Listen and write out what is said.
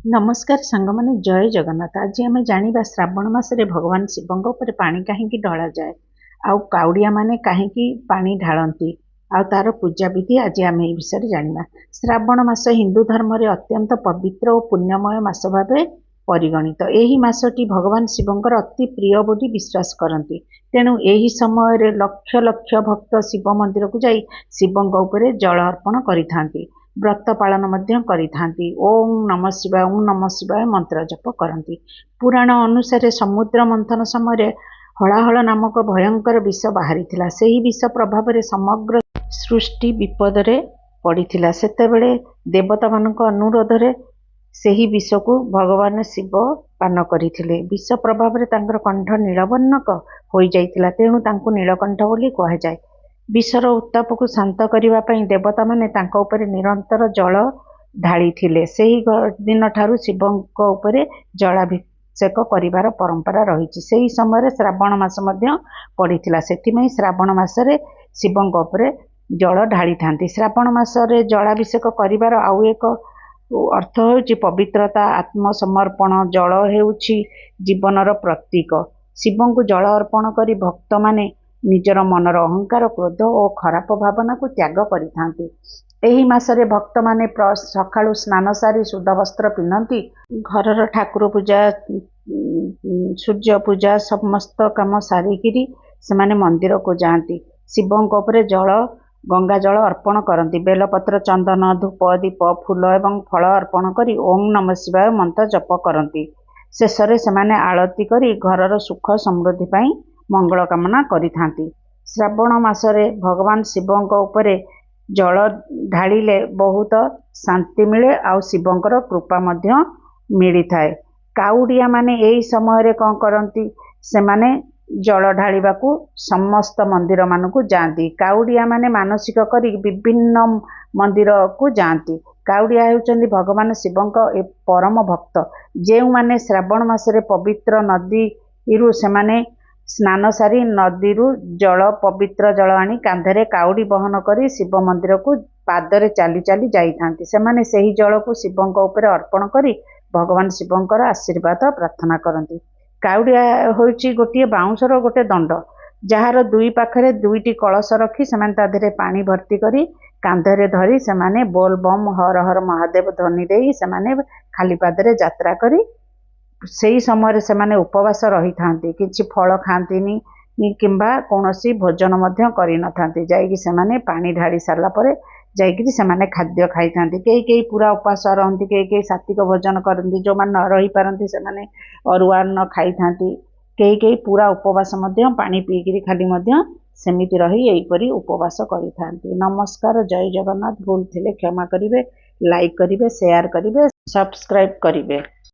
नमस्कार सांगमाने जय जगन्नाथ। आज आम जाना श्रावण मासरे भगवान शिवों उपर पानी कहीं ढला जाए आउ काउड़िया माने कहीं पानी ढालती आउ तार पूजा विधि आज आम ए विषय जाना। श्रावण मास हिंदू धर्म रे अत्यंत पवित्र और पुण्यमय मास भाव परिगणित। यही मासटी भगवान शिवंकर अति प्रिय बोली विश्वास करती। तेणु यही समय लक्ष लक्ष भक्त शिव मंदिर को जाई शिवों उपर जल अर्पण करिथांती। व्रत पालन करिथांती। ओम नमः शिवाय मंत्र जप करती। पुराण अनुसारे समुद्र मंथन समय हलाहल नामक भयंकर विष बाहरी से विष प्रभाव में समग्र सृष्टि विपद रे पड़िथिला। सेतेबेले देवता मानक अनुरोध रे सेही विष को भगवान शिव पान करथिले। विष प्रभाव में तांकर कंठ नीलवर्णक हो जाइथिला, तेणु तांको नीलकंठ बोली कहा जाए। विषर उत्ताप को शांत करने देवता माने तांको उपरे निरंतर जल ढाली थिले। सेही दिन ठारू शिवों उपरे जलाभिषेक करिवार परंपरा रही। सेही समय श्रावण मास पड़िथिला, सेथिमें श्रावण मासरे शिवों उपरे जल ढाली थांती। श्रावण मासरे जलाभिषेक करिवार आउ एक अर्थ होउची पवित्रता, आत्मसमर्पण। जल हेउची जीवनर प्रतीक। शिवों को जल अर्पण करी भक्त माने निजर मनर अहंकार, क्रोध और खराब भावना को त्याग करिथांती। एही मासरे भक्त माने सकाळु स्नान सारी शुद्ध वस्त्र पिंधती। घरर ठाकुर पूजा, सूर्य पूजा समस्त काम सारिकी से मंदिर को जाती। शिवों उपरे जल गंगा जल अर्पण करती। बेलपत्र, चंदन, धूप, दीप, फूल एवं फल अर्पण करी ओम नमः शिवाय मंत्र जप करती। शेषरे सेमाने आळती करी घरर सुख समृद्धि पाई मंगल कामना करिथांती। श्रावण मासरे भगवान शिवों उपरे जल ढालिले बहुत शांति मिले आउ शिवंकर कृपा मध्य मिली थाए। काउड़िया माने यही समय कौन करती, सेमाने जल ढालिबाकू समस्त मंदिर मानकू जाती। काउड़िया माने मानसिक करी विभिन्न मंदिर को जाती। काउड़िया हेउचंदी भगवान शिवों परम भक्त, जेउ माने श्रावण मासरे पवित्र नदी इरु सेमाने स्नान सारी नदी जल पवित्र जल आनी कांधरे काउड़ी बहन करी शिव मंदिर को पादरे चाली चाली जाइथांती। सेमाने सेही जल को शिवों उपरे अर्पण करी भगवान शिवंकर आशीर्वाद प्रार्थना करती। काउड़िया होइची गोटे बाउंसर गोटे दंड, जार दुई पाखरे दुईटी कलश रखी सेमाने ताधरे पानी भर्ती करी कांधरे धरी सेमाने बोल बम हर हर महादेव ध्वनि देई सेमाने खाली पादरे यात्रा करी सेही समय सेमाने उपवास रही थांती। किछि फल खांतीनी किंबा कौनसी भोजन मध्य करि न थांती। जाइकी सेमाने पानी ढाली सारला परे जाइकी सेमाने खाद्य खाई थांती। कई पूरा उपवास रहती, कई सात्विक भोजन करती। जो मान न रही पारती सेमाने अरुआ न खाई थांती। कई पूरा उपवास मध्य पानी पीकरी खाली मध्य सेमिति रही एहीपरि उपवास करि थांती। नमस्कार, जय जगन्नाथ। भूल थिले क्षमा करिवे, लाइक करिवे, शेयर करिवे, सब्सक्राइब करिवे।